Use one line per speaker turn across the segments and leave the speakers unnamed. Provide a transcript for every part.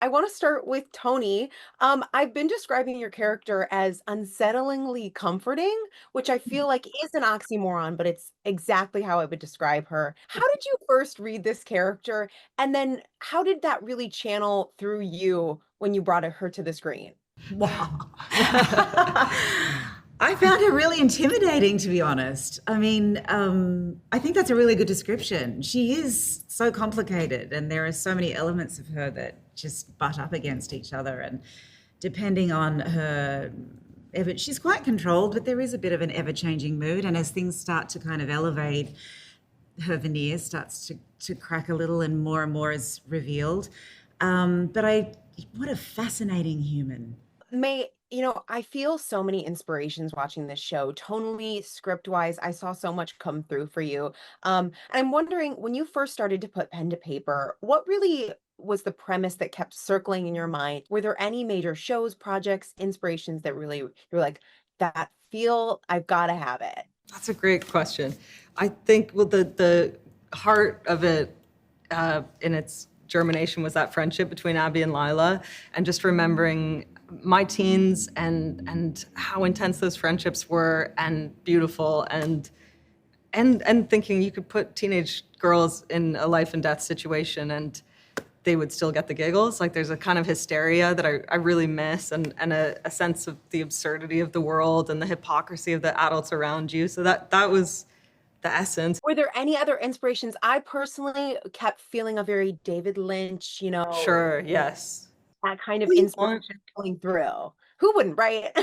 I want to start with Toni. I've been describing your character as unsettlingly comforting, which I feel like is an oxymoron, but it's exactly how I would describe her. How did you first read this character? And then how did that really channel through you when you brought her to the screen?
Wow. I found her really intimidating, to be honest. I mean, I think that's a really good description. She is so complicated, and there are so many elements of her that just butt up against each other. And depending on her, she's quite controlled, but there is a bit of an ever-changing mood. And as things start to kind of elevate, her veneer starts to crack a little, and more is revealed. What a fascinating human.
I feel so many inspirations watching this show. Tonally, script-wise, I saw so much come through for you. And I'm wondering, when you first started to put pen to paper, what really was the premise that kept circling in your mind? Were there any major shows, projects, inspirations that really you're like, that feel, I've got to have it?
That's a great question. I think the heart of it in its germination was that friendship between Abby and Lila, and just remembering my teens and how intense those friendships were, and beautiful, and thinking you could put teenage girls in a life and death situation and they would still get the giggles. Like, there's a kind of hysteria that I really miss, and a sense of the absurdity of the world and the hypocrisy of the adults around you. So that was the essence.
Were there any other inspirations? I personally kept feeling a very David Lynch,
Sure, yes.
that kind of inspiration going through. Who wouldn't, right?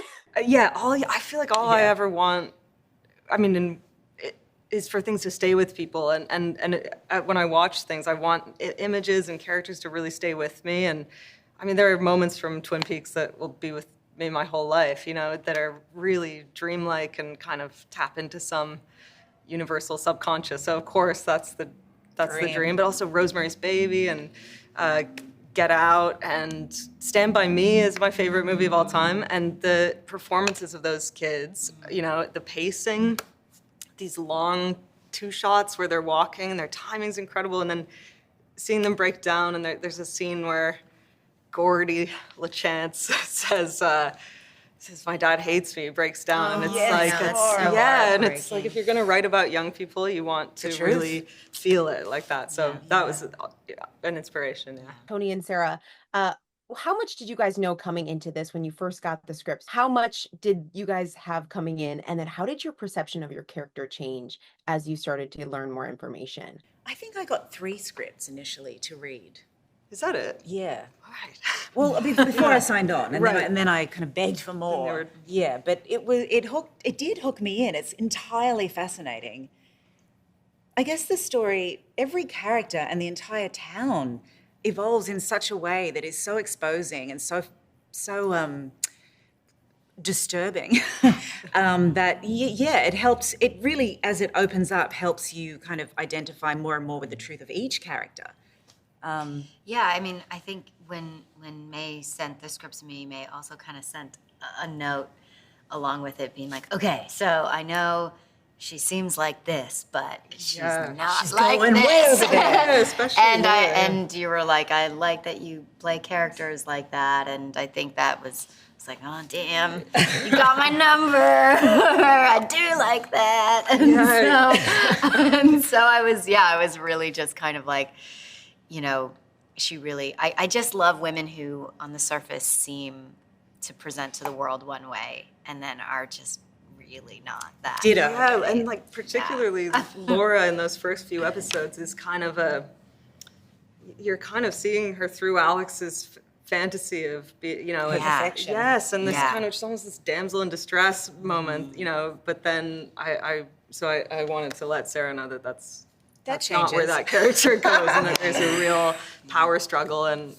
Yeah, I feel like all I ever want, I mean, is for things to stay with people. When I watch things, I want images and characters to really stay with me. And I mean, there are moments from Twin Peaks that will be with me my whole life, that are really dreamlike and kind of tap into some universal subconscious. So of course that's the dream, but also Rosemary's Baby and Get Out and Stand By Me is my favorite movie of all time. And the performances of those kids, the pacing, these long two shots where they're walking and their timing's incredible, and then seeing them break down. And there's a scene where Gordy LaChance says, "My dad hates me," breaks down, and it's it's like, if you're gonna write about young people, you want to really feel it like that. So that was an inspiration. Yeah.
Toni and Sarah, how much did you guys know coming into this when you first got the scripts? How much did you guys have coming in? And then how did your perception of your character change as you started to learn more information?
I think I got 3 scripts initially to read.
Is that it?
Yeah.
Right.
Well, before I signed on, and then I kind of begged for more. Yeah, but it did hook me in. It's entirely fascinating. I guess the story, every character and the entire town evolves in such a way that is so exposing and so disturbing that it helps. It really, as it opens up, helps you kind of identify more and more with the truth of each character.
I mean, I think when May sent the scripts to me, May also kind of sent a note along with it, being like, okay, so I know she seems like this, but she's not like
going
this.
Way over there.
Especially
and you were like, I like that you play characters like that, and I think that was. It's like, oh damn, you got my number. I do like that, and so I was really just kind of like, she really, I just love women who on the surface seem to present to the world one way and then are just really not that.
Ditto.
Yeah, and like particularly Laura in those first few episodes is kind of you're kind of seeing her through Alex's fantasy of,
perfection.
Yes, and this kind of just almost this damsel in distress moment, but then I wanted to let Sarah know that's not where that character goes, and that there's a real power struggle and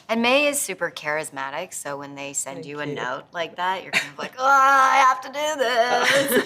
And May is super charismatic, so when they send you a note like that, you're kind of like, oh, I have to do this.